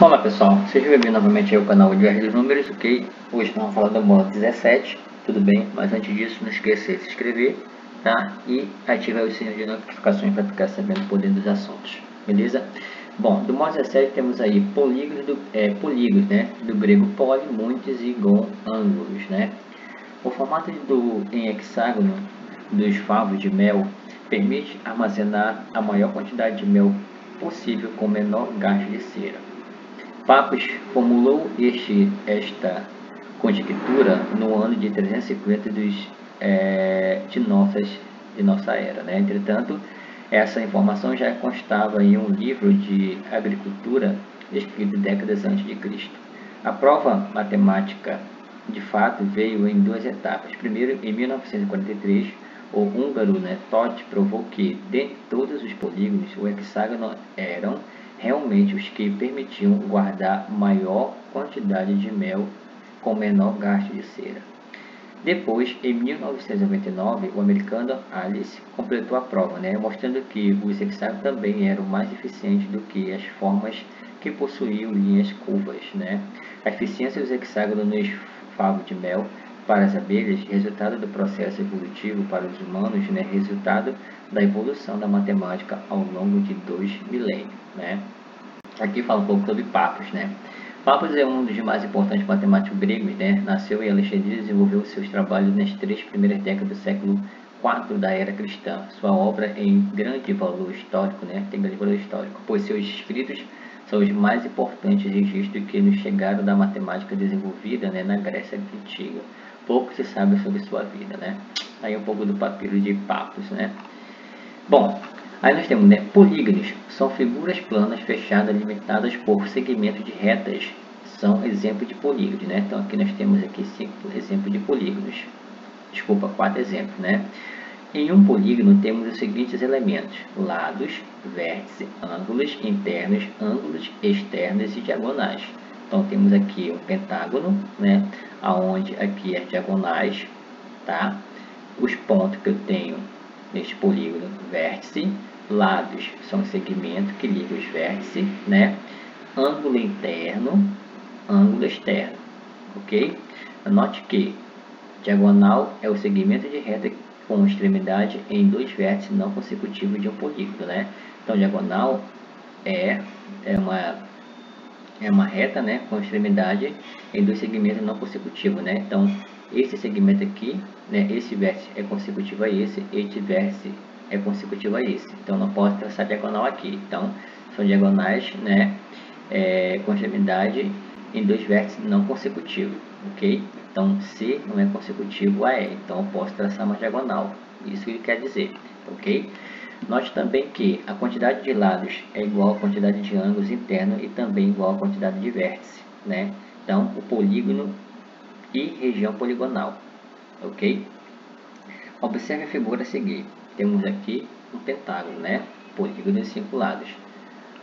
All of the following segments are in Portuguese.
Olá pessoal, seja bem-vindo novamente ao canal de dos Números, ok? Hoje nós vamos falar do módulo 17, tudo bem? Mas antes disso, não esqueça de se inscrever, tá? E ativar o sininho de notificações para ficar sabendo por dentro dos assuntos, beleza? Bom, do módulo 17 temos aí polígonos, né? Do grego poli, muitos e gon, ângulos, né? O formato em hexágono dos favos de mel permite armazenar a maior quantidade de mel possível com menor gasto de cera. Pappus formulou esta conjectura no ano de 350 de nossa era, né? Entretanto, essa informação já constava em um livro de agricultura escrito décadas antes de Cristo. A prova matemática, de fato, veio em duas etapas. Primeiro, em 1943, o húngaro, né, Todt provou que, dentre todos os polígonos, o hexágono eram realmente os que permitiam guardar maior quantidade de mel com menor gasto de cera. Depois, em 1999, o americano Alice completou a prova, né, mostrando que os hexágonos também eram mais eficientes do que as formas que possuíam linhas curvas. Né. A eficiência dos hexágonos nos favos de mel para as abelhas, resultado do processo evolutivo para os humanos, né, resultado da evolução da matemática ao longo de 2 milênios. Né. Aqui fala um pouco sobre Pappus. Né. Pappus é um dos mais importantes matemáticos gregos. Né. Nasceu em Alexandria e desenvolveu seus trabalhos nas 3 primeiras décadas do século IV da era cristã. Sua obra tem grande valor histórico, pois seus escritos são os mais importantes registros que nos chegaram da matemática desenvolvida, né, na Grécia Antiga. Pouco se sabe sobre sua vida, né? Aí um pouco do papiro de Pappus, né? Bom, aí nós temos, né, polígonos. São figuras planas fechadas limitadas por segmentos de retas. São exemplos de polígonos, né? Então aqui nós temos aqui 5 exemplos de polígonos. Desculpa, 4 exemplos, né? Em um polígono temos os seguintes elementos: lados, vértices, ângulos internos, ângulos externos e diagonais. Então temos aqui um pentágono, né, aonde aqui as diagonais, tá? Os pontos que eu tenho neste polígono: vértice, lados são segmentos que ligam os vértices, né? Ângulo interno, ângulo externo, ok? Anote que diagonal é o segmento de reta com extremidade em 2 vértices não consecutivos de um polígono, né? Então diagonal é uma reta, né, com extremidade em 2 segmentos não consecutivos, né? Então, esse segmento aqui, né, esse vértice é consecutivo a esse vértice é consecutivo a esse. Então, não posso traçar diagonal aqui. Então, são diagonais, né, com extremidade em 2 vértices não consecutivos, ok? Então, C não é consecutivo a E, então eu posso traçar uma diagonal. Isso que ele quer dizer, ok? Note também que a quantidade de lados é igual à quantidade de ângulos internos e também igual à quantidade de vértices, né? Então, o polígono e região poligonal, ok? Observe a figura a seguir. Temos aqui um pentágono, né? Polígono de 5 lados.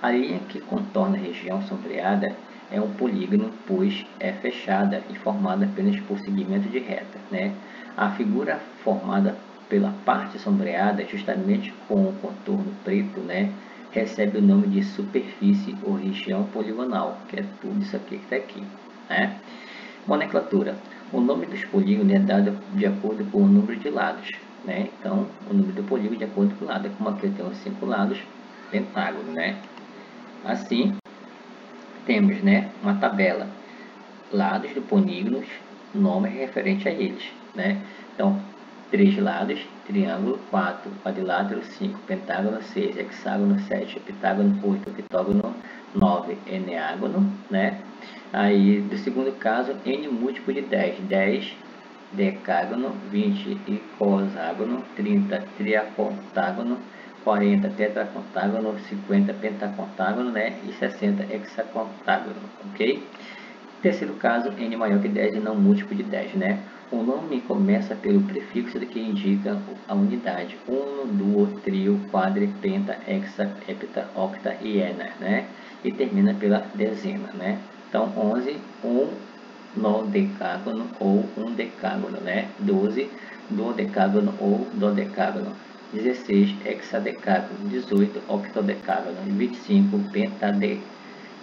A linha que contorna a região sombreada é um polígono, pois é fechada e formada apenas por segmentos de reta, né? A figura formada pela parte sombreada, justamente com o contorno preto, né, recebe o nome de superfície ou região poligonal, que é tudo isso aqui que está aqui, né? Nomenclatura. O nome dos polígonos é dado de acordo com o número de lados, né? Então, o número do polígono de acordo com o lado. Como aqui eu tenho 5 lados, pentágono, né? Assim, temos, né, uma tabela. Lados do polígono, nome referente a eles, né? Então, 3 lados, triângulo, 4, quadrilátero, 5, pentágono, 6, hexágono, 7, heptágono, 8, octógono, 9, eneágono, né? Aí, do segundo caso, n múltiplo de 10, 10 decágono, 20 icoságono, 30 triacontágono, 40 tetracontágono, 50 pentacontágono, né? E 60 hexacontágono, ok? Terceiro caso, n maior que 10 e não múltiplo de 10, né? O nome começa pelo prefixo que indica a unidade: uno, duo, trio, quadri, penta, hexa, hepta, octa e ena, né? E termina pela dezena, né? Então, 11, um nodecágono ou um decágono, né? 12, duodecágono ou dodecágono. 16, hexadecágono. 18, octodecágono. 25,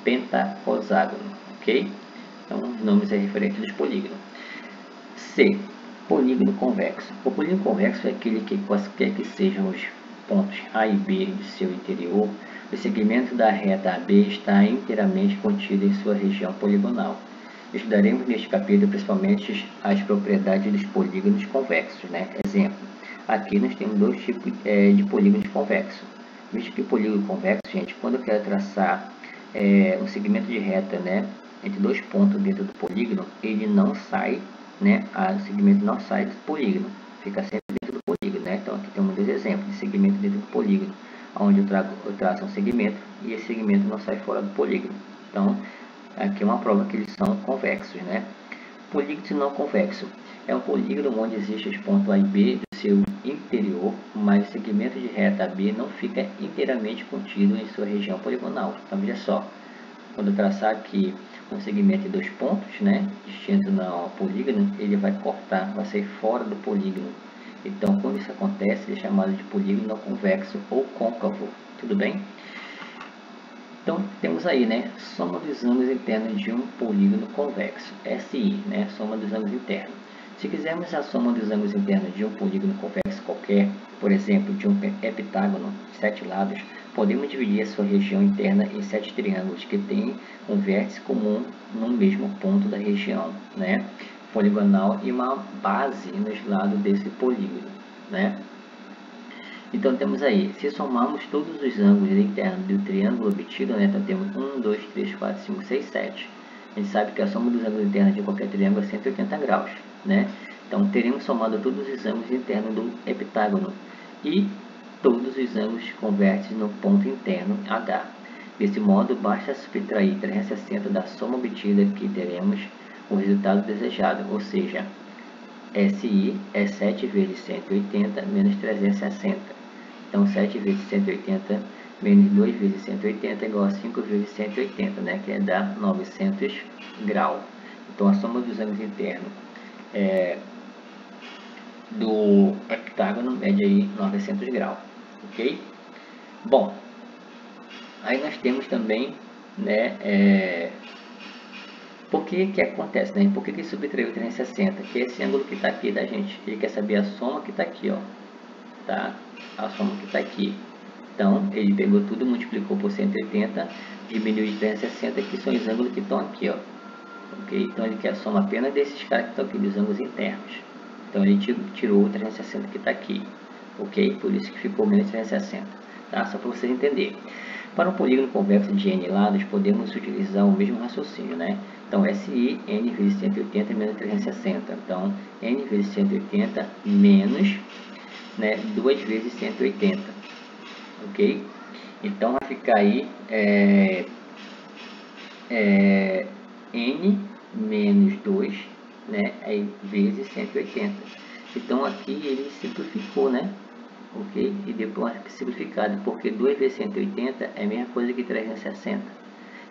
pentahexágono, ok? Então, os nomes é referente dos polígonos. C. Polígono convexo. O polígono convexo é aquele que, quaisquer que sejam os pontos A e B de seu interior, o segmento da reta AB está inteiramente contido em sua região poligonal. Estudaremos neste capítulo principalmente as propriedades dos polígonos convexos, né? Exemplo, aqui nós temos dois tipos de polígonos convexos. Visto que o polígono convexo, gente, quando eu quero traçar um segmento de reta, né, entre dois pontos dentro do polígono, ele não sai, né, o segmento não sai do polígono, fica sempre dentro do polígono, né? Então aqui temos dois exemplos de segmento dentro do polígono, onde eu traço um segmento e esse segmento não sai fora do polígono. Então aqui é uma prova que eles são convexos, né? Polígono não convexo é um polígono onde existem os pontos A e B do seu interior, mas o segmento de reta AB não fica inteiramente contido em sua região poligonal. Então veja só, quando eu traçar aqui um segmento de dois pontos, né, distinto no polígono, ele vai cortar, vai sair fora do polígono. Então, quando isso acontece, ele é chamado de polígono não convexo ou côncavo. Tudo bem? Então, temos aí, né, soma dos ângulos internos de um polígono convexo, SI, né, soma dos ângulos internos. Se quisermos a soma dos ângulos internos de um polígono convexo qualquer, por exemplo, de um heptágono de 7 lados, podemos dividir a sua região interna em 7 triângulos que têm um vértice comum no mesmo ponto da região, né, poligonal e uma base nos lados desse polígono, né. Então temos aí, se somarmos todos os ângulos internos do triângulo obtido, né, então temos 1, 2, 3, 4, 5, 6, 7. A gente sabe que a soma dos ângulos internos de qualquer triângulo é 180 graus, né? Então teremos somado todos os ângulos internos do heptágono e todos os ângulos convertem no ponto interno H. Desse modo, basta subtrair 360 da soma obtida que teremos o resultado desejado, ou seja, SI é 7 vezes 180 menos 360. Então, 7 vezes 180 menos 2 vezes 180 é igual a 5 vezes 180, né? Que é dar 900 graus. Então, a soma dos ângulos internos do heptágono mede aí 900 graus, ok? Bom, aí nós temos também, né, por que acontece, né? Por que subtraiu 360? Que é esse ângulo que está aqui, da gente, ele quer saber a soma que está aqui, ó, tá? A soma que está aqui. Então, ele pegou tudo, multiplicou por 180, diminuiu de 360, que são os ângulos que estão aqui, ó. Ok? Então, ele quer a soma apenas desses caras que estão aqui, dos ângulos internos. Então, ele tirou o 360 que está aqui. Ok? Por isso que ficou menos 360. Tá? Só para vocês entenderem. Para um polígono convexo de n lados, podemos utilizar o mesmo raciocínio, né? Então, SI, n vezes 180 menos 360. Então, n vezes 180 menos, né, 2 vezes 180. Ok? Então, vai ficar aí n menos 2, né, aí, vezes 180. Então, aqui ele simplificou, né? Ok? E depois simplificado, porque 2 vezes 180 é a mesma coisa que 360.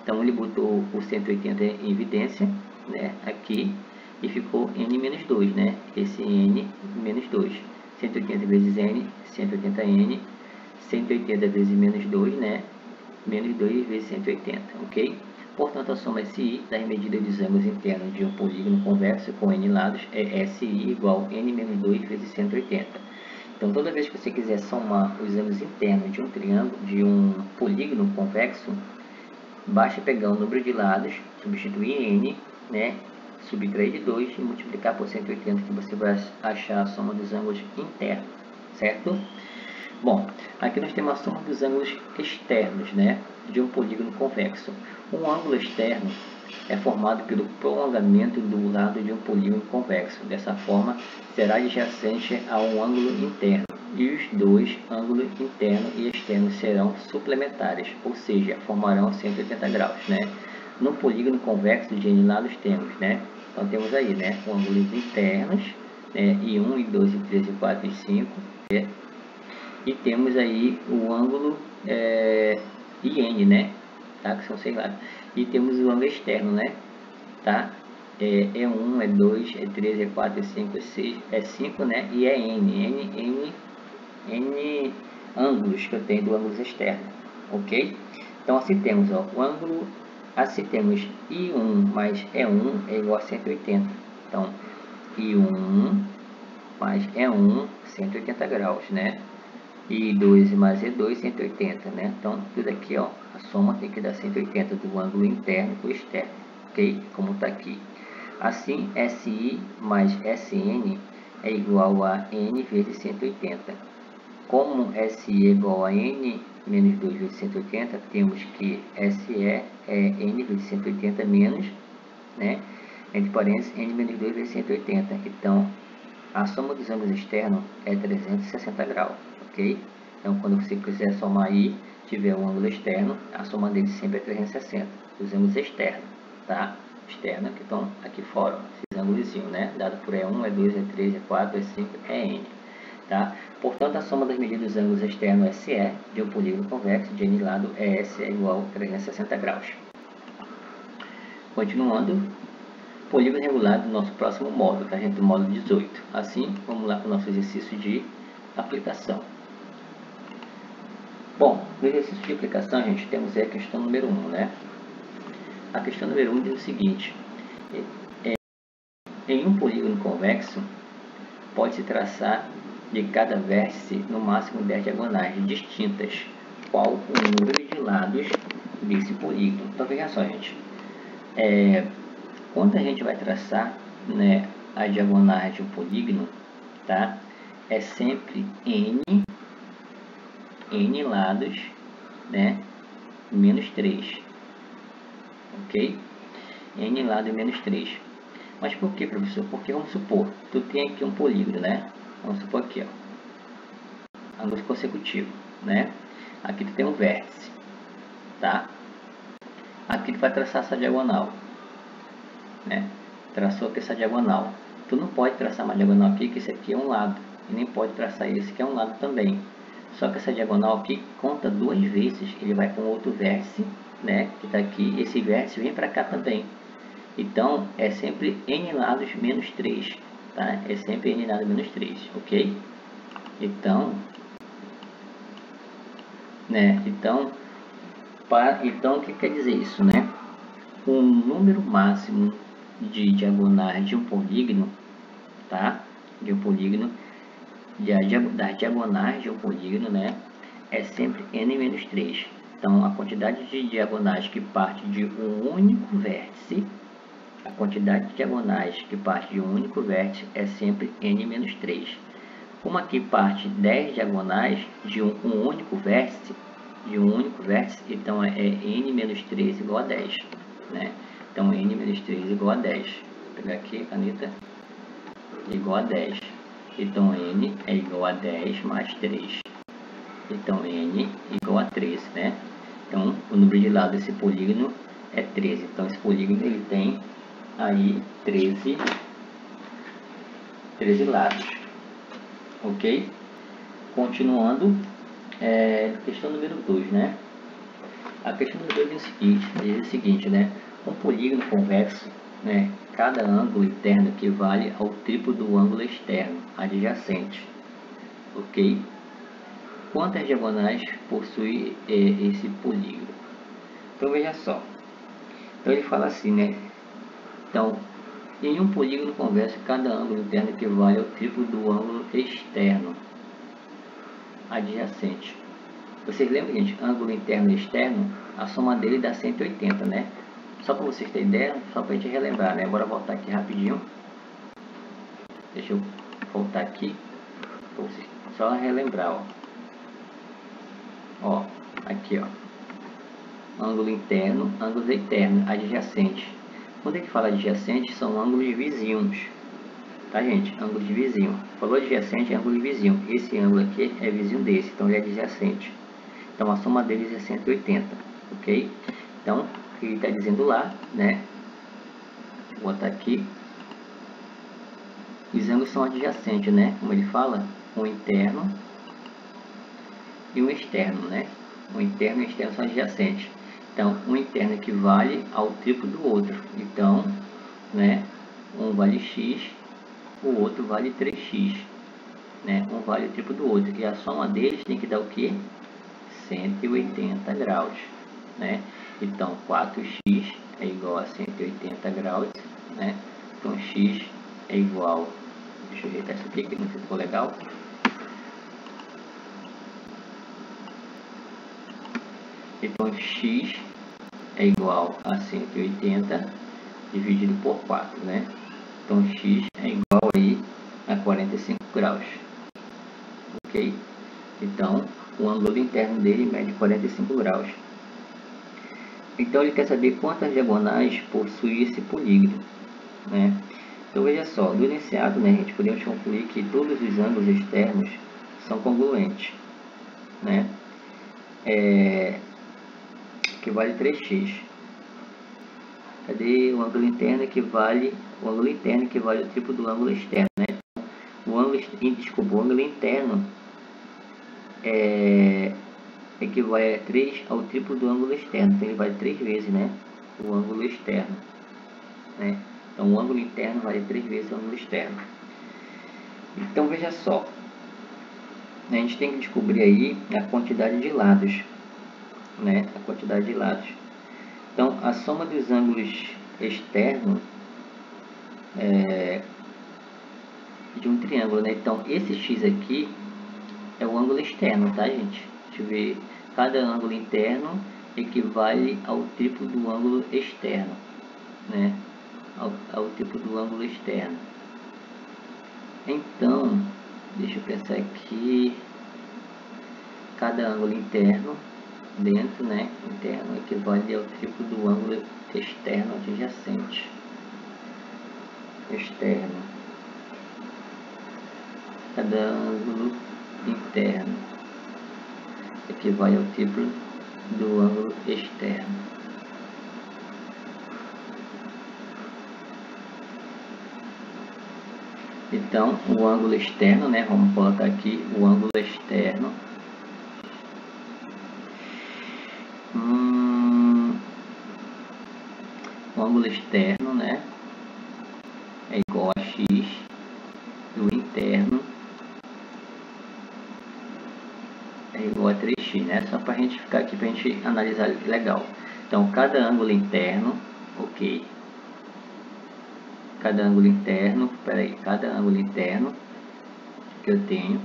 Então, ele botou o 180 em evidência, né, aqui, e ficou n menos 2, né? Esse n menos 2. 180 vezes n, 180n, 180 vezes menos 2, né? Menos 2 vezes 180, ok? Portanto, a soma SI das medidas dos ângulos internos de um polígono convexo com n lados é SI igual a n menos 2 vezes 180. Então, toda vez que você quiser somar os ângulos internos de um triângulo, de um polígono convexo, basta pegar o número de lados, substituir n, né? Subtrair de 2 e multiplicar por 180, que você vai achar a soma dos ângulos internos, certo? Bom, aqui nós temos a soma dos ângulos externos, né, de um polígono convexo. Um ângulo externo é formado pelo prolongamento do lado de um polígono convexo. Dessa forma, será adjacente a um ângulo interno, e os dois ângulos interno e externo serão suplementares, ou seja, formarão 180 graus, né? No polígono convexo de n lados temos, né? Então temos aí, né, ângulos internos, né, e 1, e 2, e 3, e 4, e 5, né? E temos aí o ângulo IN, né? Tá? Que são 6 lados. E temos o ângulo externo, né? Tá? É 1, é 2, é 3, é 4, é 5, é 6, é 5, né? E é N ângulos que eu tenho do ângulo externo, ok? Então assim temos, ó, o ângulo Assim temos I1 mais E1 é igual a 180. Então, I1 mais E1, 180 graus, né? I2 mais E2, 180, né? Então, tudo aqui, ó, a soma tem que dar 180 do ângulo interno para o externo, ok? Como está aqui. Assim, SI mais SN é igual a N vezes 180. Como SI é igual a N menos 2 vezes 180, temos que SE é N vezes 180 menos, né? Entre parênteses, N menos 2 vezes 180. Então, a soma dos ângulos externos é 360 graus, ok? Então, quando você quiser somar aí, tiver um ângulo externo, a soma deles sempre é 360. Os ângulos externos, tá? Externos que estão aqui fora, esses ângulos, né? Dado por E1, E2, E3, E4, E5, EN, tá? Portanto, a soma das medidas dos ângulos externos SE de um polígono convexo de N lado ES é igual a 360 graus. Continuando, polígono regular do nosso próximo módulo, tá, gente? Do módulo 18. Assim, vamos lá para o nosso exercício de aplicação. Bom, no exercício de aplicação, gente, temos aí a questão número 1, né? A questão número 1 diz o seguinte: em um polígono convexo, pode-se traçar de cada vértice no máximo 10 diagonais distintas. Qual o número de lados desse polígono? Então, veja só, gente. Quando a gente vai traçar, né, as diagonais de um polígono, tá? É sempre N lados, né, menos 3, ok? N lado menos 3. Mas por que, professor? Porque vamos supor, tu tem aqui um polígono, né? Vamos supor aqui, ó, ângulos consecutivos, né? Aqui tu tem um vértice, tá? Aqui tu vai traçar essa diagonal, né? Traçou aqui essa diagonal. Tu não pode traçar uma diagonal aqui, que esse aqui é um lado, e nem pode traçar esse que é um lado também. Só que essa diagonal aqui conta duas vezes, ele vai com outro vértice, né? Que está aqui, esse vértice vem para cá também. Então, é sempre N lados menos 3, tá? É sempre N lados menos 3, ok? Então, né? Então, o que quer dizer isso, né? O número máximo de diagonais de um polígono, tá? De um polígono, das diagonais de um polígono, né? É sempre N menos 3. Então, a quantidade de diagonais que parte de um único vértice, a quantidade de diagonais que parte de um único vértice é sempre N menos 3. Como aqui parte 10 diagonais de um único vértice, então é N menos 3 igual a 10, né? Então, N menos 3 igual a 10. Vou pegar aqui a caneta, igual a 10. Então, N é igual a 10 mais 3. Então, N igual a 13, né? Então, o número de lados desse polígono é 13. Então, esse polígono ele tem aí 13 lados, ok? Continuando, questão número 2, né? A questão número 2 diz o seguinte, né? Um polígono convexo, né? Cada ângulo interno equivale ao triplo do ângulo externo adjacente, ok? Quantas diagonais possui esse polígono? Então, veja só. Então, ele fala assim, né? Então, em um polígono convexo, cada ângulo interno equivale ao triplo do ângulo externo adjacente. Vocês lembram, gente? Ângulo interno e externo, a soma dele dá 180, né? Só para vocês terem ideia, só para a gente relembrar, né? Bora voltar aqui rapidinho. Deixa eu voltar aqui para vocês só relembrar, ó. Ó, aqui, ó. Ângulo interno, ângulo externo, adjacente. Quando a gente fala adjacente, são ângulos vizinhos, tá, gente? Ângulo de vizinho. Falou adjacente, é ângulo de vizinho. Esse ângulo aqui é vizinho desse, então ele é adjacente. Então a soma deles é 180, ok? Então, o que ele está dizendo lá, né? Vou botar aqui. Os ângulos são adjacentes, né? Como ele fala, um interno e um externo, né? O interno e o externo são adjacentes. Então, um interno equivale ao triplo do outro. Então, né? Um vale x, o outro vale 3x, né? Um vale o triplo do outro. E a soma deles tem que dar o quê? 180 graus, né? Então 4x é igual a 180 graus, né? Então x é igual, deixa eu ajeitar isso aqui que não ficou legal. Então x é igual a 180 dividido por 4, né? Então x é igual aí a 45 graus, ok? Então o ângulo interno dele mede 45 graus. Então ele quer saber quantas diagonais possui esse polígono, né? Então veja só, do enunciado, né, a gente podemos concluir que todos os ângulos externos são congruentes, né? Que vale 3x. Cadê o ângulo interno equivale o ângulo triplo do ângulo externo, né? O ângulo interno equivale a 3 ao triplo do ângulo externo, então ele vale 3 vezes, né, o ângulo externo, né? Então o ângulo interno vale 3 vezes o ângulo externo. Então veja só, a gente tem que descobrir aí a quantidade de lados, né? A quantidade de lados. Então a soma dos ângulos externos de um triângulo, né? Então esse x aqui é o ângulo externo, tá, gente? Deixa eu ver. Cada ângulo interno equivale ao triplo do ângulo externo, né? Ao triplo do ângulo externo. Então, deixa eu pensar aqui. Cada ângulo interno dentro, né? Interno equivale ao triplo do ângulo externo adjacente. Externo. Cada ângulo interno equivale ao triplo do ângulo externo. Então, o ângulo externo, né? Vamos colocar aqui o ângulo externo. O ângulo externo, né? É igual a x e o interno é igual a 3x, né? Só para a gente ficar aqui, para a gente analisar legal. Então, cada ângulo interno, ok. Cada ângulo interno, cada ângulo interno que eu tenho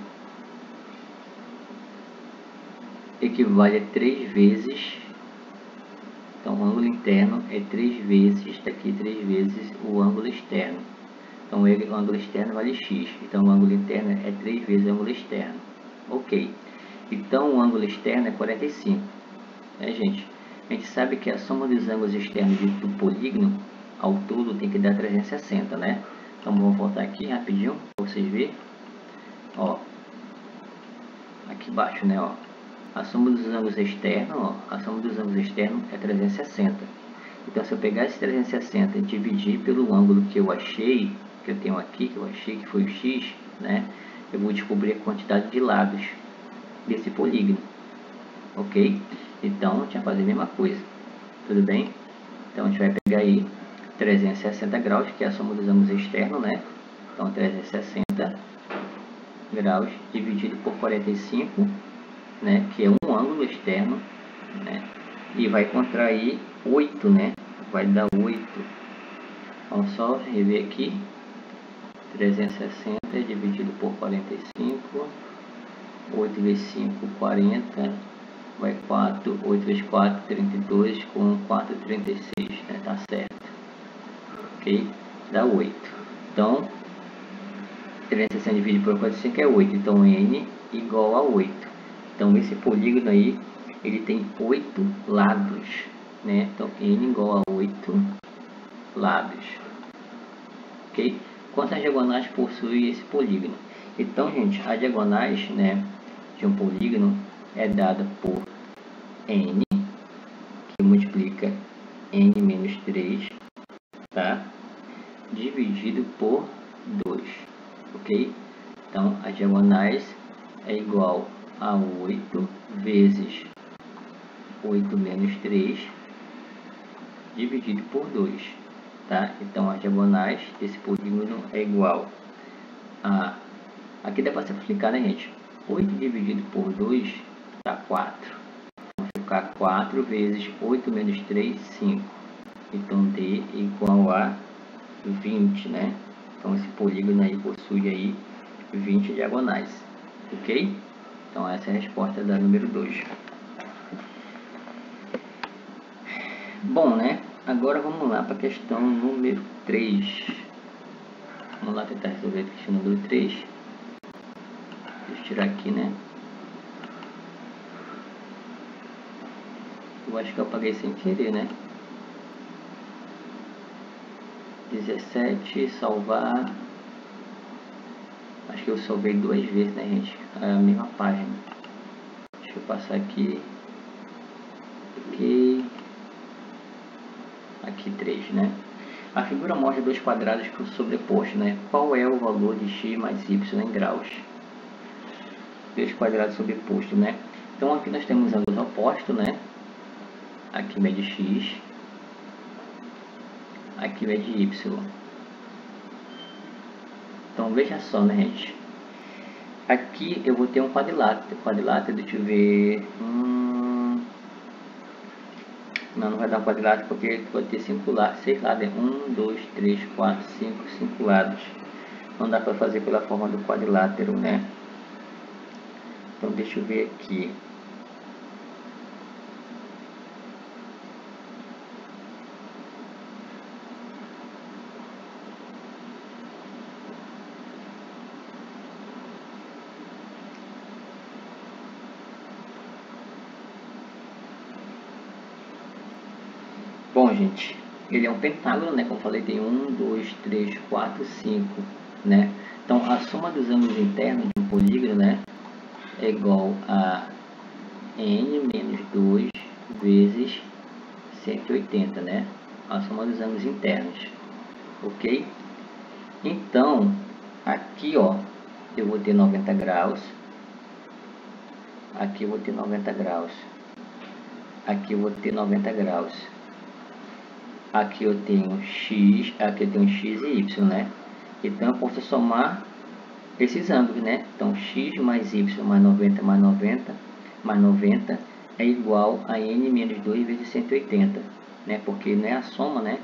equivale a 3 vezes. Então, o ângulo interno é 3 vezes, daqui 3 vezes o ângulo externo. Então, o ângulo externo vale x. Então, o ângulo interno é 3 vezes o ângulo externo. Ok. Então, o ângulo externo é 45. Né, gente? A gente sabe que a soma dos ângulos externos do polígono ao todo tem que dar 360, né? Então, vamos voltar aqui rapidinho para vocês verem. Ó, aqui embaixo, né? Ó, a soma dos ângulos externos, ó, a soma dos ângulos externos é 360. Então, se eu pegar esse 360 e dividir pelo ângulo que eu achei, que eu tenho aqui, que eu achei que foi o x, né? Eu vou descobrir a quantidade de lados desse polígono, ok? Então, a gente vai fazer a mesma coisa, tudo bem? Então, a gente vai pegar aí 360 graus, que é a soma dos ângulos externos, né? Então, 360 graus dividido por 45, né? Que é um ângulo externo, né? E vai contrair 8, né? Vai dar 8. Vamos só rever aqui. 360 dividido por 45. 8 vezes 5, 40. Vai 4. 8 vezes 4, 32. Com 4, 36. Né? Tá certo. Ok? Dá 8. Então, 360 dividido por 45 é 8. Então, n igual a 8. Então, esse polígono aí, ele tem 8 lados, né? Então, n igual a 8 lados, ok? Quantas diagonais possui esse polígono? Então, gente, as diagonais, né, de um polígono é dada por n, que multiplica n menos 3, tá? Dividido por 2, ok? Então, as diagonais é igual a 8 vezes 8 menos 3 dividido por 2, tá? Então, as diagonais desse polígono é igual a... Aqui dá para simplificar, né, gente? 8 dividido por 2 dá 4. Então, ficar 4 vezes 8 menos 3, 5. Então D igual a 20, né? Então esse polígono aí possui aí 20 diagonais, ok? Então essa é a resposta da número 2. Bom, né? Agora vamos lá para a questão número 3. Vamos lá tentar resolver a questão número 3. Deixa eu tirar aqui, né? Eu acho que eu apaguei sem querer, né? 17, salvar. Acho que eu salvei 2 vezes, né, gente? É a mesma página. Deixa eu passar aqui. Aqui 3, né? A figura mostra dois quadrados sobrepostos, né? Qual é o valor de x mais y em graus? Dois quadrados sobrepostos, né? Então aqui nós temos ângulos opostos, né? Aqui mede x, aqui mede y. Então veja só, né, gente? Aqui eu vou ter um quadrilátero. Quadrilátero, deixa eu ver. Não vai dar um quadrilátero porque vai ter 6 lados. 1, 2, 3, 4, 5 lados. Não dá para fazer pela forma do quadrilátero, né? Então deixa eu ver aqui. Bom, gente, ele é um pentágono, né? Como eu falei, tem 1, 2, 3, 4, 5, né? Então, a soma dos ângulos internos de um polígono, né? É igual a n menos 2 vezes 180, né? A soma dos ângulos internos, ok? Então, aqui, ó, eu vou ter 90 graus. Aqui eu vou ter 90 graus. Aqui eu vou ter 90 graus. Aqui eu tenho x, aqui eu tenho x e y, né? Então eu posso somar esses ângulos, né? Então x mais y mais 90 mais 90 mais 90 é igual a n menos 2 vezes 180, né? Porque não é a soma, né?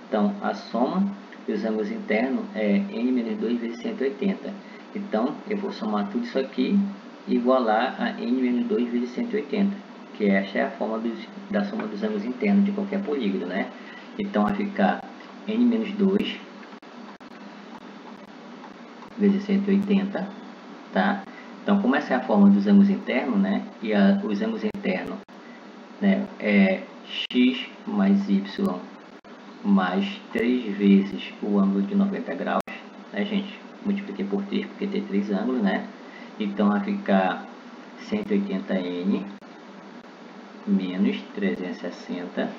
Então a soma dos ângulos internos é n menos 2 vezes 180. Então eu vou somar tudo isso aqui e igualar a n menos 2 vezes 180, que essa é a forma da soma dos ângulos internos de qualquer polígono, né? Então vai ficar n menos 2 vezes 180, tá? Então como essa é a forma dos ângulos internos, né? E os ângulos internos, né, é x mais y mais 3 vezes o ângulo de 90 graus, né, gente? Multipliquei por 3 porque tem 3 ângulos, né? Então vai ficar 180n menos 360,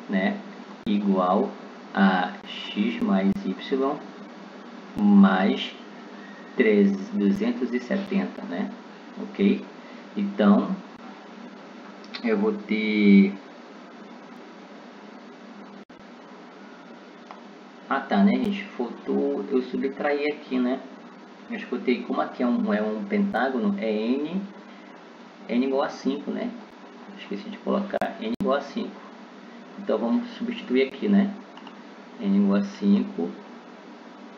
né? Igual a x mais y mais 270, né? Ok? Então, eu vou ter... Ah, tá, né, gente? Faltou eu subtrair aqui, né? Eu escutei como aqui é um pentágono, é n igual a 5, né? Esqueci de colocar n igual a 5. Então, vamos substituir aqui, né? N igual a 5.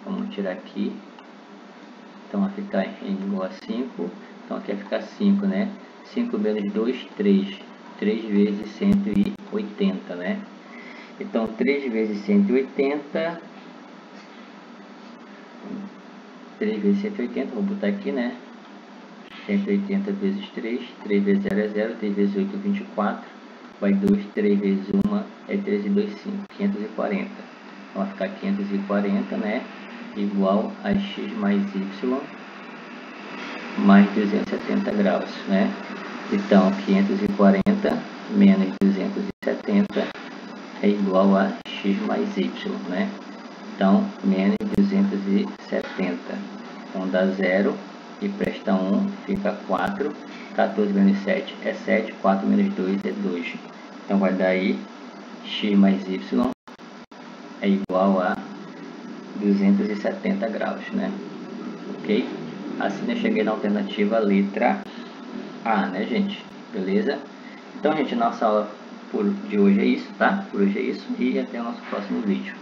Vamos tirar aqui. Então, vai ficar n igual a 5. Então, aqui vai ficar 5, né? 5 menos 2, 3. 3 vezes 180, né? Então, 3 vezes 180... 3 vezes 180, vou botar aqui, né? 180 vezes 3. 3 vezes 0 é 0. 3 vezes 8 é 24. Vai 2. 3 vezes 1 é 3 e 2, 5. 540. Então, vai ficar 540, né? Igual a x mais y mais 270 graus, né? Então, 540 menos 270 é igual a x mais y, né? Então, menos 270. Então, dá 0 e presta 1, fica 4. 14 menos 7 é 7. 4 menos 2 é 2. Então, vai dar aí x mais y é igual a 270 graus, né? Ok? Assim eu cheguei na alternativa letra A, né, gente? Beleza? Então, gente, nossa aula de hoje é isso, tá? Por hoje é isso e até o nosso próximo vídeo.